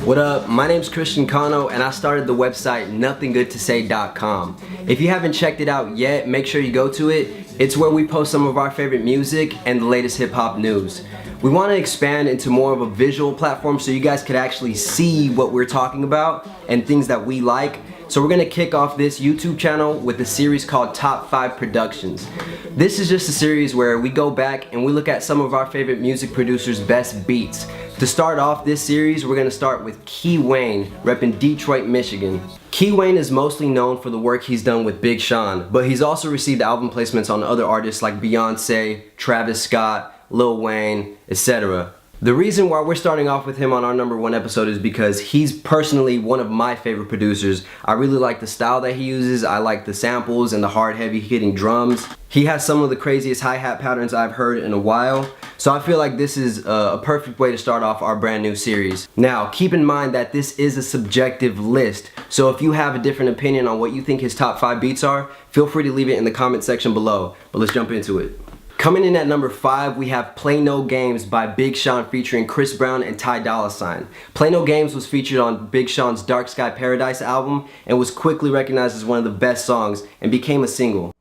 What up? My name's Christian Cano and I started the website nothinggoodtosay.com. If you haven't checked it out yet, make sure you go to it. It's where we post some of our favorite music and the latest hip hop news. We want to expand into more of a visual platform so you guys could actually see what we're talking about and things that we like. So we're going to kick off this YouTube channel with a series called Top 5 Productions. This is just a series where we go back and we look at some of our favorite music producers' best beats. To start off this series, we're going to start with Wane, repping Detroit, Michigan. Wane is mostly known for the work he's done with Big Sean, but he's also received album placements on other artists like Beyonce, Travis Scott, Lil Wayne, etc. The reason why we're starting off with him on our #1 episode is because he's personally one of my favorite producers. I really like the style that he uses. I like the samples and the hard, heavy hitting drums. He has some of the craziest hi-hat patterns I've heard in a while. So I feel like this is a perfect way to start off our brand new series. Now, keep in mind that this is a subjective list. So if you have a different opinion on what you think his top 5 beats are, feel free to leave it in the comment section below. But let's jump into it. Coming in at number 5, we have Play No Games by Big Sean featuring Chris Brown and Ty Dolla $ign. Play No Games was featured on Big Sean's Dark Sky Paradise album and was quickly recognized as one of the best songs and became a single.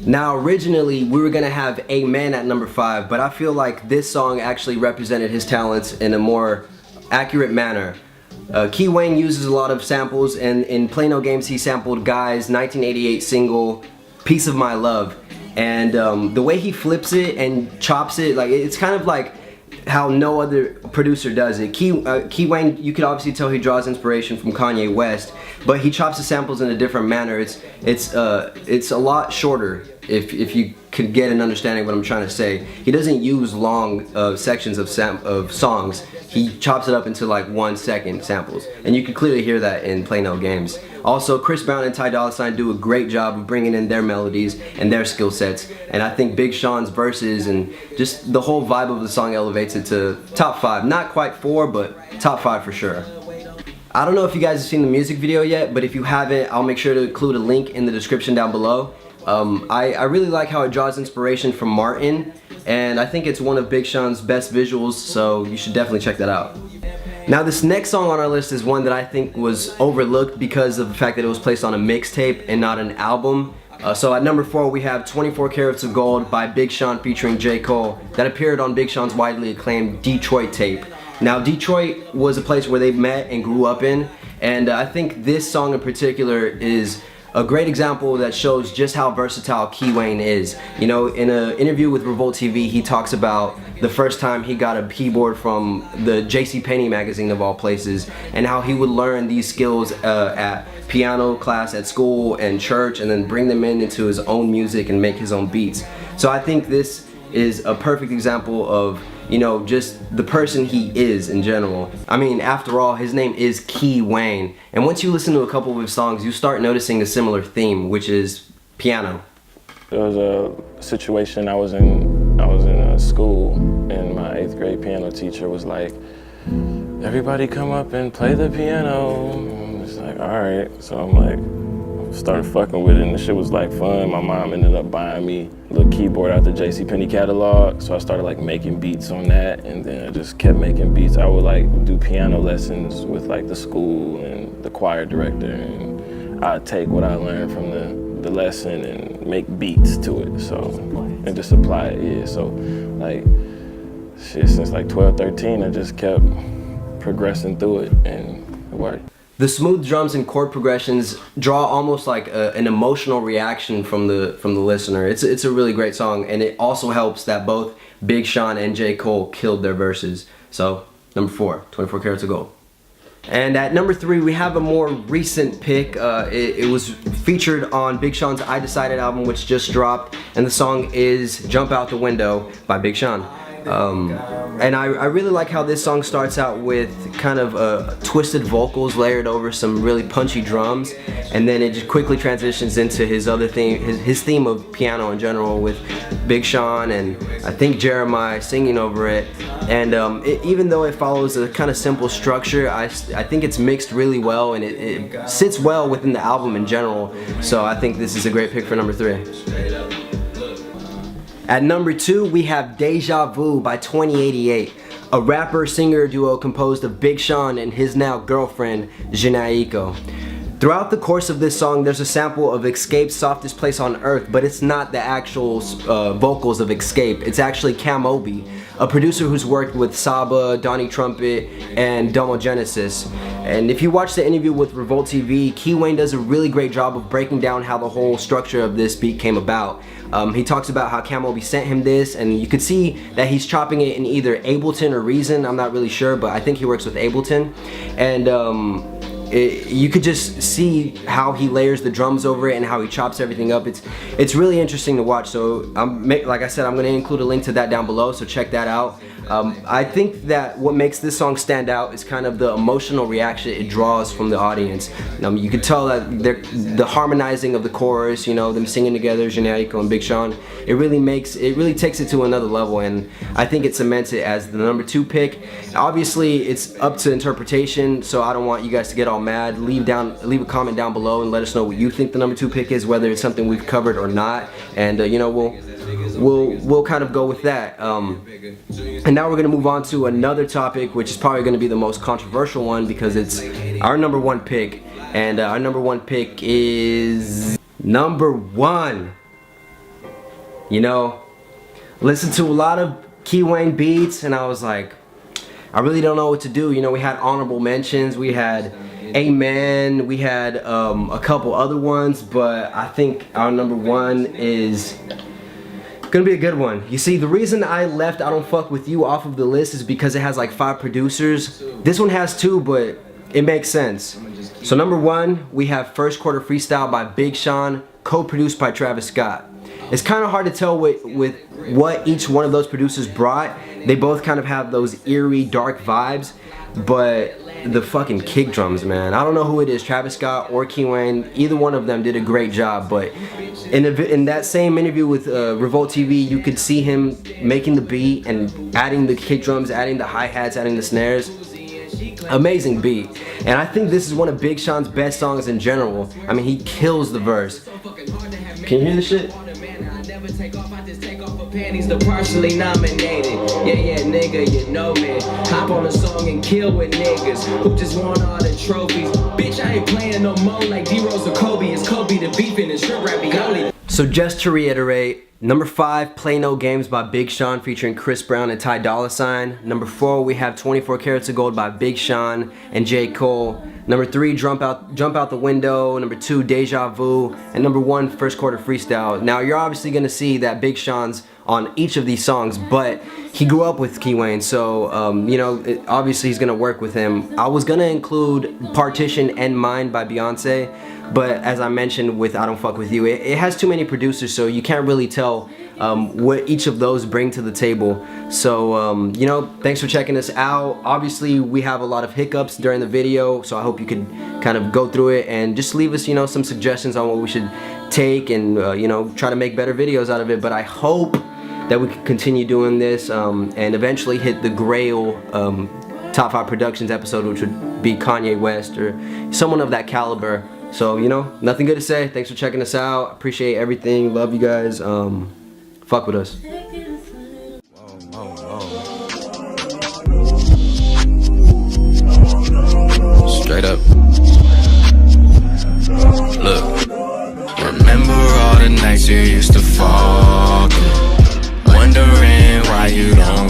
Now originally we were gonna have Amen at number 5, but I feel like this song actually represented his talents in a more accurate manner. Wane uses a lot of samples, and in Play No Games he sampled Guy's 1988 single Piece of My Love, and the way he flips it and chops it, like it's kind of like how no other producer does it. Wane, you could obviously tell he draws inspiration from Kanye West, but he chops the samples in a different manner. It's a lot shorter, if you could get an understanding of what I'm trying to say. He doesn't use long sections of songs. He chops it up into like 1 second samples, and you can clearly hear that in Play No Games. Also, Chris Brown and Ty Dolla $ign do a great job of bringing in their melodies and their skill sets, and I think Big Sean's verses and just the whole vibe of the song elevates it to top 5. Not quite 4, but top 5 for sure. I don't know if you guys have seen the music video yet, but if you haven't, I'll make sure to include a link in the description down below. I really like how it draws inspiration from Martin, and I think it's one of Big Sean's best visuals, so you should definitely check that out. Now this next song on our list is one that I think was overlooked because of the fact that it was placed on a mixtape and not an album. So at number 4 we have 24 Carats of Gold by Big Sean featuring J. Cole that appeared on Big Sean's widely acclaimed Detroit tape. Now Detroit was a place where they met and grew up in, and I think this song in particular is a great example that shows just how versatile Wane is. You know, in an interview with Revolt TV, he talks about the first time he got a keyboard from the JCPenney magazine of all places, and how he would learn these skills at piano class at school and church, and then bring them into his own music and make his own beats. So I think this is a perfect example of, you know, just the person he is in general. I mean, after all, his name is Wane, and once you listen to a couple of his songs, you start noticing a similar theme, which is piano. There was a situation I was in a school, and my 8th grade piano teacher was like, "Everybody come up and play the piano." I was like, all right. So I'm like, started fucking with it, and the shit was like fun. My mom ended up buying me a little keyboard out the JCPenney catalog, so I started like making beats on that, and then I just kept making beats. I would like do piano lessons with like the school and the choir director, and I'd take what I learned from the lesson and make beats to it, so, and just apply it, yeah. So like, shit, since like 12, 13, I just kept progressing through it, and it worked. The smooth drums and chord progressions draw almost like an emotional reaction from the listener. It's a really great song, and it also helps that both Big Sean and J. Cole killed their verses. So number 4, 24 Carats of Gold. And at number 3 we have a more recent pick. It was featured on Big Sean's I Decided album, which just dropped, and the song is Jump Out the Window by Big Sean. And I really like how this song starts out with kind of twisted vocals layered over some really punchy drums, and then it just quickly transitions into his other theme, his theme of piano in general, with Big Sean and I think Jeremiah singing over it. And even though it follows a kind of simple structure, I think it's mixed really well, and it sits well within the album in general. So I think this is a great pick for number 3. At number 2, we have Deja Vu by 2088, a rapper-singer duo composed of Big Sean and his now girlfriend, Jhené. Throughout the course of this song, there's a sample of Escape's Softest Place on Earth, but it's not the actual vocals of Escape. It's actually Cam Obi, a producer who's worked with Saba, Donnie Trumpet, and Domo Genesis. And if you watch the interview with Revolt TV, Wane does a really great job of breaking down how the whole structure of this beat came about. He talks about how Cam Obi sent him this, and you could see that he's chopping it in either Ableton or Reason. I'm not really sure, but I think he works with Ableton. And you could just see how he layers the drums over it and how he chops everything up. It's really interesting to watch. So like I said, I'm going to include a link to that down below, so check that out. I think that what makes this song stand out is kind of the emotional reaction it draws from the audience. You can tell that the harmonizing of the chorus, you know, them singing together, Jhené and Big Sean, it really takes it to another level, and I think it cements it as the number 2 pick. Obviously, it's up to interpretation, so I don't want you guys to get all mad. Leave a comment down below and let us know what you think the number 2 pick is, whether it's something we've covered or not, and you know, we'll kind of go with that. And now we're going to move on to another topic, which is probably going to be the most controversial one because it's our number 1 pick, and our number 1 pick is number 1. You know, listened to a lot of Wane beats, and I was like, I really don't know what to do. You know, we had honorable mentions, we had Amen, we had a couple other ones, but I think our number 1 is gonna be a good one. You see, the reason I left I Don't Fuck With You off of the list is because it has like 5 producers. This one has 2, but it makes sense. So number 1, we have First Quarter Freestyle by Big Sean, co-produced by Travis Scott. It's kind of hard to tell with what each one of those producers brought. They both kind of have those eerie, dark vibes, but the fucking kick drums, man. I don't know who it is, Travis Scott or Wane. Either one of them did a great job, but in that same interview with Revolt TV, you could see him making the beat and adding the kick drums, adding the hi-hats, adding the snares. Amazing beat. And I think this is one of Big Sean's best songs in general. I mean, he kills the verse. Can you hear this shit? Panties the partially nominated. Yeah, nigga, you know me. Hop on a song and kill with niggas who just want all the trophies. Bitch, I ain't playing no more like D-Rose or Kobe. It's Kobe the beefing and shrimp ravioli. So just to reiterate, number 5, Play No Games by Big Sean featuring Chris Brown and Ty Dolla $ign. Number 4, we have 24 Carats of Gold by Big Sean and J. Cole. Number 3, Jump Out the Window. Number 2, Deja Vu. And number 1, First Quarter Freestyle. Now you're obviously gonna see that Big Sean's on each of these songs, but he grew up with Wane, so you know, obviously he's gonna work with him. I was gonna include Partition and Mine by Beyonce, but as I mentioned with I Don't Fuck With You, it has too many producers, so you can't really tell what each of those bring to the table. So you know, thanks for checking us out. Obviously we have a lot of hiccups during the video, so I hope you could kind of go through it and just leave us, you know, some suggestions on what we should take, and you know, try to make better videos out of it. But I hope that we can continue doing this and eventually hit the Grail Top 5 Productions episode, which would be Kanye West or someone of that caliber. So, you know, nothing good to say. Thanks for checking us out. Appreciate everything. Love you guys. Fuck with us. Straight up. Look. Remember all the nights you used to fuck, wondering why you don't